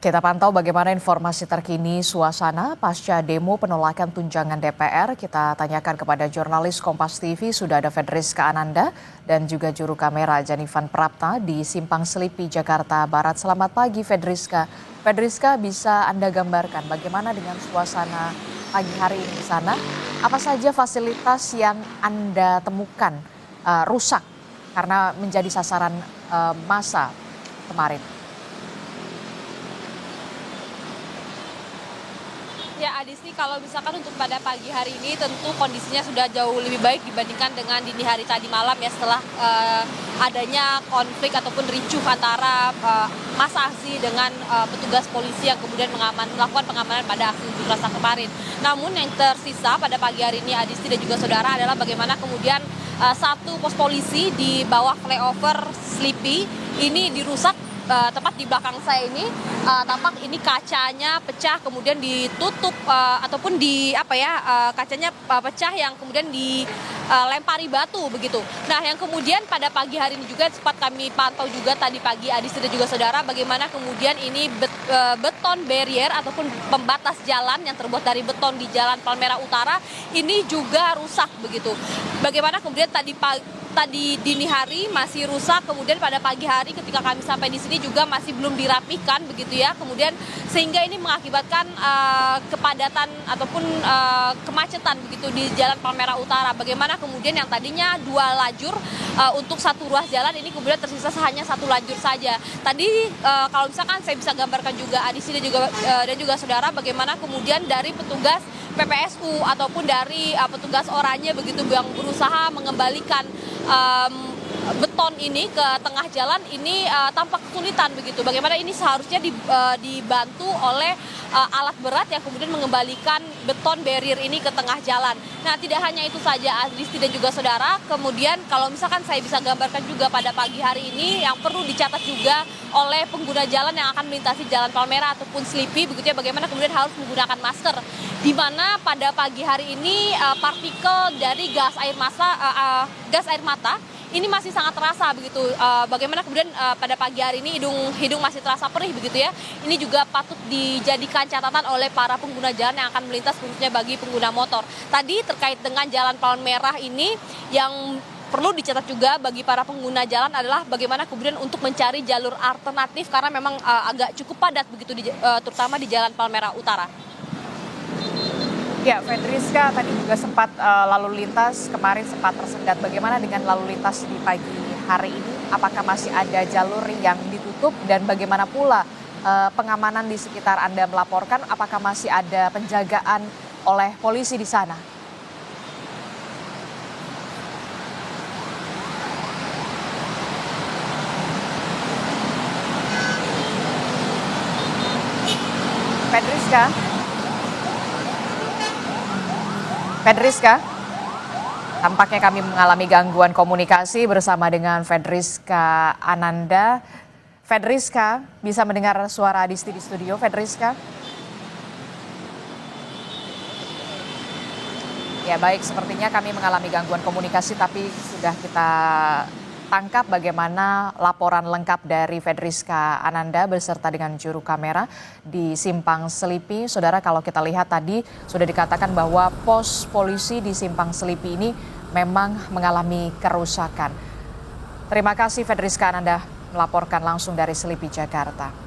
Kita pantau bagaimana informasi terkini suasana pasca demo penolakan tunjangan DPR. Kita tanyakan kepada jurnalis Kompas TV, sudah ada Fedriska Ananda dan juga juru kamera Janivan Prapta di Simpang Selipi, Jakarta Barat. Selamat pagi Fedriska. Fedriska, bisa Anda gambarkan bagaimana dengan suasana pagi hari ini di sana? Apa saja fasilitas yang Anda temukan rusak karena menjadi sasaran massa kemarin? Ya Adisti, kalau misalkan untuk pada pagi hari ini tentu kondisinya sudah jauh lebih baik dibandingkan dengan dini hari tadi malam ya, setelah adanya konflik ataupun ricuh antara massa aksi dengan petugas polisi yang kemudian melakukan pengamanan pada aksi unjuk rasa kemarin. Namun yang tersisa pada pagi hari ini Adisti dan juga saudara adalah bagaimana kemudian satu pos polisi di bawah flyover Selipi ini dirusak. Tepat di belakang saya ini tampak ini kacanya pecah, kemudian ditutup ataupun kacanya pecah yang kemudian dilempari batu begitu. Nah, yang kemudian pada pagi hari ini juga sempat kami pantau juga tadi pagi Adisti dan juga saudara bagaimana kemudian ini beton barrier ataupun pembatas jalan yang terbuat dari beton di Jalan Palmerah Utara ini juga rusak begitu. Bagaimana kemudian tadi dini hari masih rusak, kemudian pada pagi hari ketika kami sampai di sini juga masih belum dirapikan begitu ya, kemudian sehingga ini mengakibatkan kepadatan ataupun kemacetan begitu di Jalan Palmerah Utara. Bagaimana kemudian yang tadinya 2 lajur untuk satu ruas jalan ini kemudian tersisa hanya 1 lajur saja. Tadi kalau misalkan saya bisa gambarkan juga Adisti dan juga saudara bagaimana kemudian dari petugas PPSU ataupun dari petugas oranye begitu yang berusaha mengembalikan beton ini ke tengah jalan ini tampak kesulitan begitu. Bagaimana ini seharusnya dibantu oleh alat berat yang kemudian mengembalikan beton barrier ini ke tengah jalan. Nah, tidak hanya itu saja Adisti dan juga saudara, kemudian kalau misalkan saya bisa gambarkan juga pada pagi hari ini yang perlu dicatat juga oleh pengguna jalan yang akan melintasi Jalan Palmerah ataupun Selipi begitu ya, bagaimana kemudian harus menggunakan masker, di mana pada pagi hari ini partikel dari gas air mata ini masih sangat terasa begitu. Bagaimana kemudian pada pagi hari ini hidung masih terasa perih begitu ya. Ini juga patut dijadikan catatan oleh para pengguna jalan yang akan melintas, khususnya bagi pengguna motor. Tadi terkait dengan Jalan Palmerah ini yang perlu dicatat juga bagi para pengguna jalan adalah bagaimana kemudian untuk mencari jalur alternatif karena memang agak cukup padat begitu terutama di Jalan Palmerah Utara. Ya, Fedriska, tadi juga sempat lalu lintas kemarin sempat tersendat. Bagaimana dengan lalu lintas di pagi hari ini? Apakah masih ada jalur yang ditutup dan bagaimana pula pengamanan di sekitar Anda melaporkan? Apakah masih ada penjagaan oleh polisi di sana? Fedriska, tampaknya kami mengalami gangguan komunikasi bersama dengan Fedriska Ananda. Fedriska, bisa mendengar suara Adisti di studio, Fedriska? Ya baik, sepertinya kami mengalami gangguan komunikasi, tapi sudah kita tangkap bagaimana laporan lengkap dari Fedriska Ananda beserta dengan juru kamera di Simpang Selipi. Saudara, kalau kita lihat tadi sudah dikatakan bahwa pos polisi di Simpang Selipi ini memang mengalami kerusakan. Terima kasih Fedriska Ananda melaporkan langsung dari Selipi, Jakarta.